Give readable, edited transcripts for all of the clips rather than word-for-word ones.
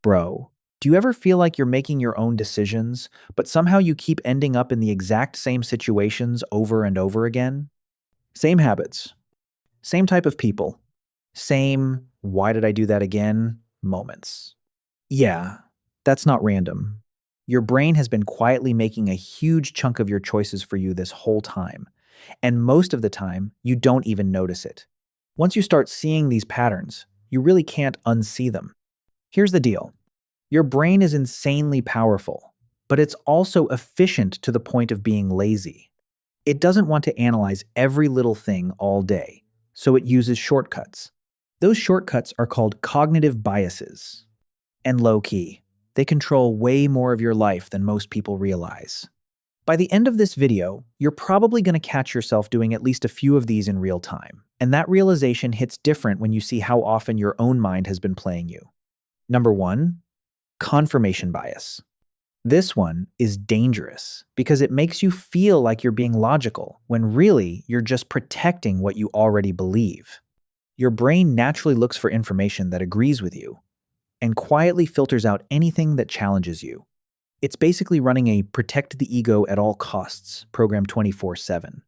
Bro, do you ever feel like you're making your own decisions, but somehow you keep ending up in the exact same situations over and over again? Same habits, same type of people, same why did I do that again moments. Yeah, that's not random. Your brain has been quietly making a huge chunk of your choices for you this whole time, and most of the time, you don't even notice it. Once you start seeing these patterns, you really can't unsee them. Here's the deal. Your brain is insanely powerful, but it's also efficient to the point of being lazy. It doesn't want to analyze every little thing all day, so it uses shortcuts. Those shortcuts are called cognitive biases. And low key, they control way more of your life than most people realize. By the end of this video, you're probably going to catch yourself doing at least a few of these in real time, and that realization hits different when you see how often your own mind has been playing you. Number 1, confirmation bias. This one is dangerous because it makes you feel like you're being logical when really you're just protecting what you already believe. Your brain naturally looks for information that agrees with you and quietly filters out anything that challenges you. It's basically running a protect the ego at all costs program 24/7.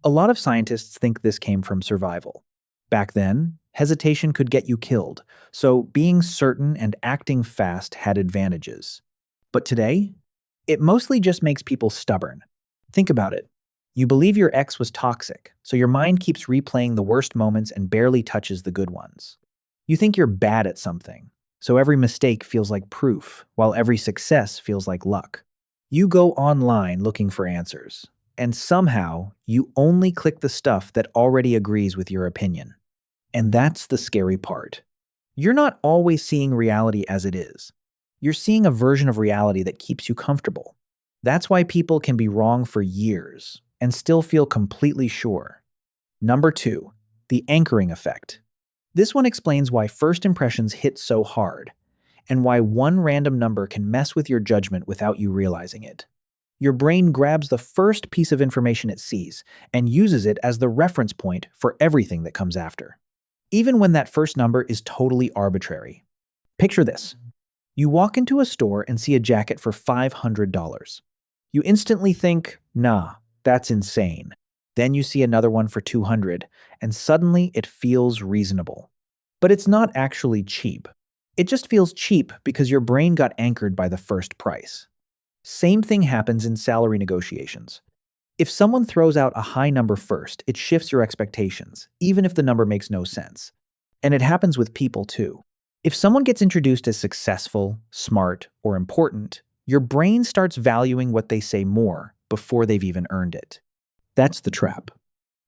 A lot of scientists think this came from survival. Back then, hesitation could get you killed, so being certain and acting fast had advantages. But today, it mostly just makes people stubborn. Think about it. You believe your ex was toxic, so your mind keeps replaying the worst moments and barely touches the good ones. You think you're bad at something, so every mistake feels like proof, while every success feels like luck. You go online looking for answers, and somehow you only click the stuff that already agrees with your opinion. And that's the scary part. You're not always seeing reality as it is. You're seeing a version of reality that keeps you comfortable. That's why people can be wrong for years and still feel completely sure. Number 2, the anchoring effect. This one explains why first impressions hit so hard, and why one random number can mess with your judgment without you realizing it. Your brain grabs the first piece of information it sees and uses it as the reference point for everything that comes after, even when that first number is totally arbitrary. Picture this. You walk into a store and see a jacket for $500. You instantly think, nah, that's insane. Then you see another one for $200, and suddenly it feels reasonable. But it's not actually cheap. It just feels cheap because your brain got anchored by the first price. Same thing happens in salary negotiations. If someone throws out a high number first, it shifts your expectations, even if the number makes no sense. And it happens with people too. If someone gets introduced as successful, smart, or important, your brain starts valuing what they say more before they've even earned it. That's the trap.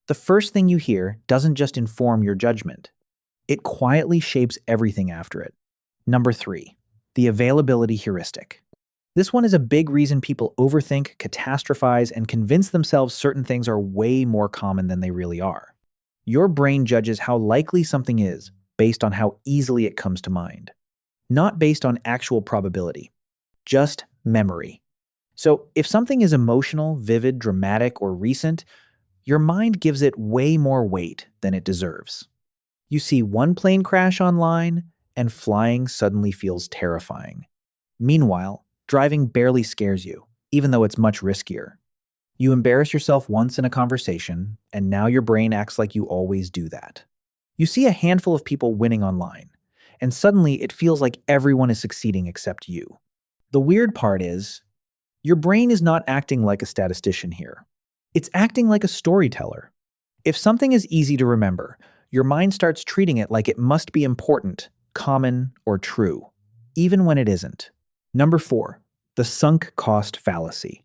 The first thing you hear doesn't just inform your judgment. It quietly shapes everything after it. Number 3, the availability heuristic. This one is a big reason people overthink, catastrophize, and convince themselves certain things are way more common than they really are. Your brain judges how likely something is based on how easily it comes to mind, not based on actual probability, just memory. So if something is emotional, vivid, dramatic, or recent, your mind gives it way more weight than it deserves. You see one plane crash online, and flying suddenly feels terrifying. Meanwhile, driving barely scares you, even though it's much riskier. You embarrass yourself once in a conversation, and now your brain acts like you always do that. You see a handful of people winning online, and suddenly it feels like everyone is succeeding except you. The weird part is, your brain is not acting like a statistician here. It's acting like a storyteller. If something is easy to remember, your mind starts treating it like it must be important, common, or true, even when it isn't. Number 4, the sunk cost fallacy.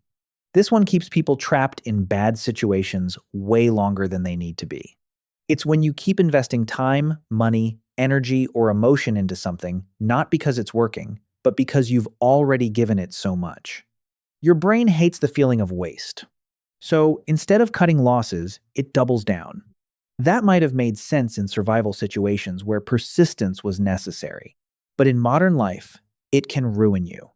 This one keeps people trapped in bad situations way longer than they need to be. It's when you keep investing time, money, energy, or emotion into something, not because it's working, but because you've already given it so much. Your brain hates the feeling of waste. So instead of cutting losses, it doubles down. That might have made sense in survival situations where persistence was necessary. But in modern life, it can ruin you.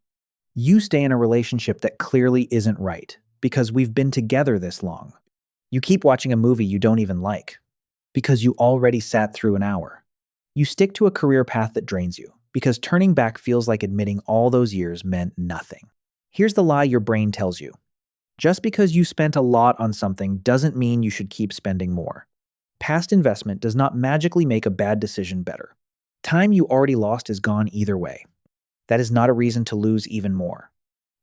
You stay in a relationship that clearly isn't right because we've been together this long. You keep watching a movie you don't even like because you already sat through an hour. You stick to a career path that drains you because turning back feels like admitting all those years meant nothing. Here's the lie your brain tells you. Just because you spent a lot on something doesn't mean you should keep spending more. Past investment does not magically make a bad decision better. Time you already lost is gone either way. That is not a reason to lose even more.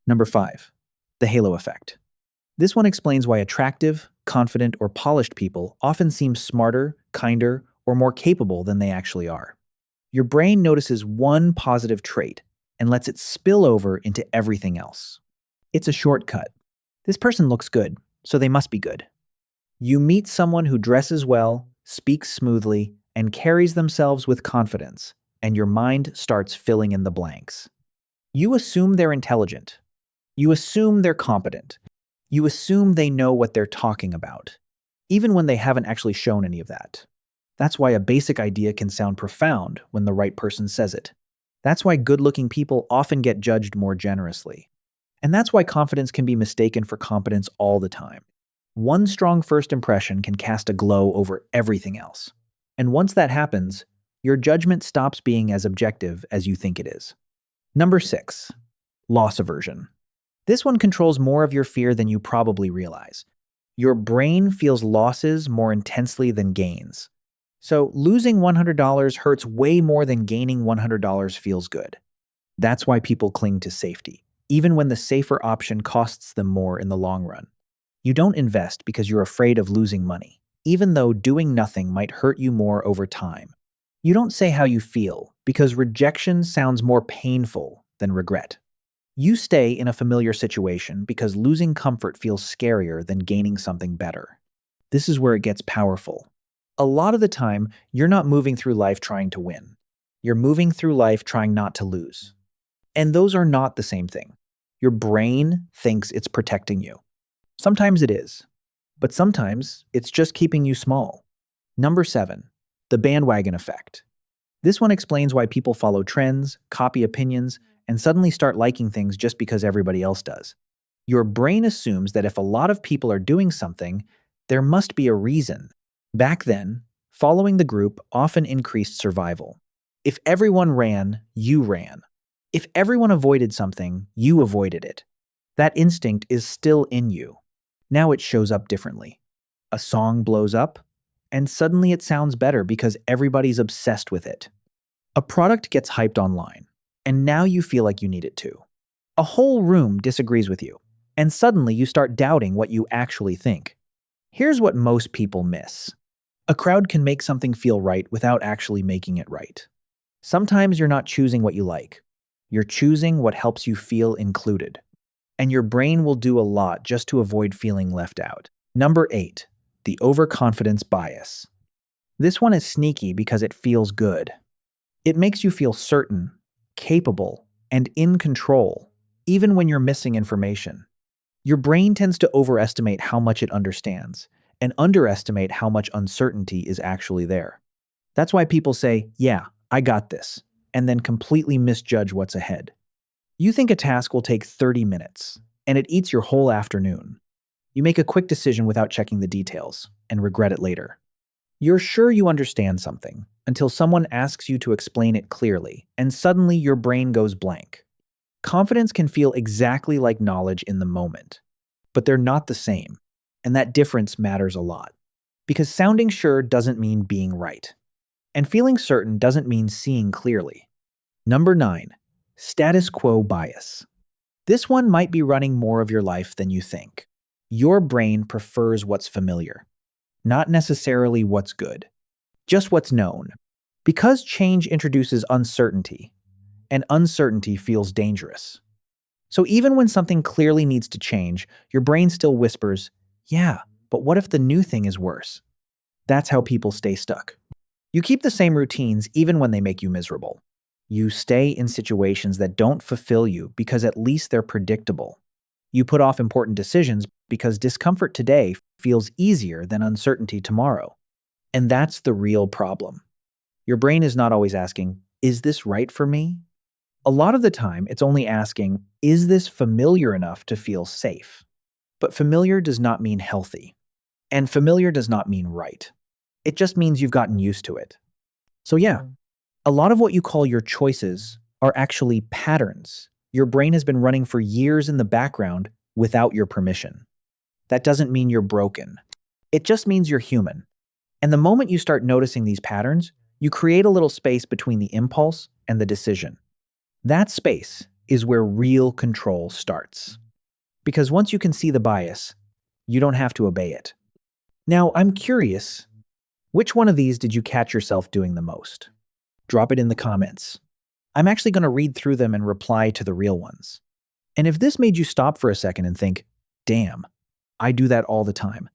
Number 5. The halo effect. This one explains why attractive, confident, or polished people often seem smarter, kinder, or more capable than they actually are. Your brain notices one positive trait and lets it spill over into everything else. It's a shortcut. This person looks good, so they must be good. You meet someone who dresses well, speaks smoothly, and carries themselves with confidence, and your mind starts filling in the blanks. You assume they're intelligent. You assume they're competent. You assume they know what they're talking about, even when they haven't actually shown any of that. That's why a basic idea can sound profound when the right person says it. That's why good-looking people often get judged more generously. And that's why confidence can be mistaken for competence all the time. One strong first impression can cast a glow over everything else. And once that happens, your judgment stops being as objective as you think it is. Number 6. Loss aversion. This one controls more of your fear than you probably realize. Your brain feels losses more intensely than gains. So losing $100 hurts way more than gaining $100 feels good. That's why people cling to safety, even when the safer option costs them more in the long run. You don't invest because you're afraid of losing money, even though doing nothing might hurt you more over time. You don't say how you feel because rejection sounds more painful than regret. You stay in a familiar situation because losing comfort feels scarier than gaining something better. This is where it gets powerful. A lot of the time, you're not moving through life trying to win. You're moving through life trying not to lose. And those are not the same thing. Your brain thinks it's protecting you. Sometimes it is, but sometimes it's just keeping you small. Number 7, the bandwagon effect. This one explains why people follow trends, copy opinions, and suddenly start liking things just because everybody else does. Your brain assumes that if a lot of people are doing something, there must be a reason. Back then, following the group often increased survival. If everyone ran, you ran. If everyone avoided something, you avoided it. That instinct is still in you. Now it shows up differently. A song blows up, and suddenly it sounds better because everybody's obsessed with it. A product gets hyped online, and now you feel like you need it too. A whole room disagrees with you, and suddenly you start doubting what you actually think. Here's what most people miss. A crowd can make something feel right without actually making it right. Sometimes you're not choosing what you like. You're choosing what helps you feel included. And your brain will do a lot just to avoid feeling left out. Number 8, the overconfidence bias. This one is sneaky because it feels good. It makes you feel certain, capable, and in control, even when you're missing information. Your brain tends to overestimate how much it understands and underestimate how much uncertainty is actually there. That's why people say, "Yeah, I got this," and then completely misjudge what's ahead. You think a task will take 30 minutes, and it eats your whole afternoon. You make a quick decision without checking the details, and regret it later. You're sure you understand something until someone asks you to explain it clearly, and suddenly your brain goes blank. Confidence can feel exactly like knowledge in the moment, but they're not the same, and that difference matters a lot. Because sounding sure doesn't mean being right, and feeling certain doesn't mean seeing clearly. Number 9, status quo bias. This one might be running more of your life than you think. Your brain prefers what's familiar, not necessarily what's good, just what's known. Because change introduces uncertainty, and uncertainty feels dangerous. So even when something clearly needs to change, your brain still whispers, "Yeah, but what if the new thing is worse?" That's how people stay stuck. You keep the same routines even when they make you miserable. You stay in situations that don't fulfill you because at least they're predictable. You put off important decisions because discomfort today feels easier than uncertainty tomorrow. And that's the real problem. Your brain is not always asking, "Is this right for me?" A lot of the time, it's only asking, "Is this familiar enough to feel safe?" But familiar does not mean healthy. And familiar does not mean right. It just means you've gotten used to it. So yeah, A lot of what you call your choices are actually patterns your brain has been running for years in the background without your permission. That doesn't mean you're broken. It just means you're human. And the moment you start noticing these patterns, you create a little space between the impulse and the decision. That space is where real control starts. Because once you can see the bias, you don't have to obey it. Now, I'm curious, which one of these did you catch yourself doing the most? Drop it in the comments. I'm actually going to read through them and reply to the real ones. And if this made you stop for a second and think, damn, I do that all the time,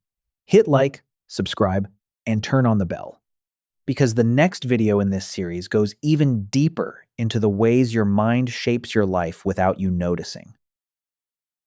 hit like, subscribe, and turn on the bell. Because the next video in this series goes even deeper into the ways your mind shapes your life without you noticing.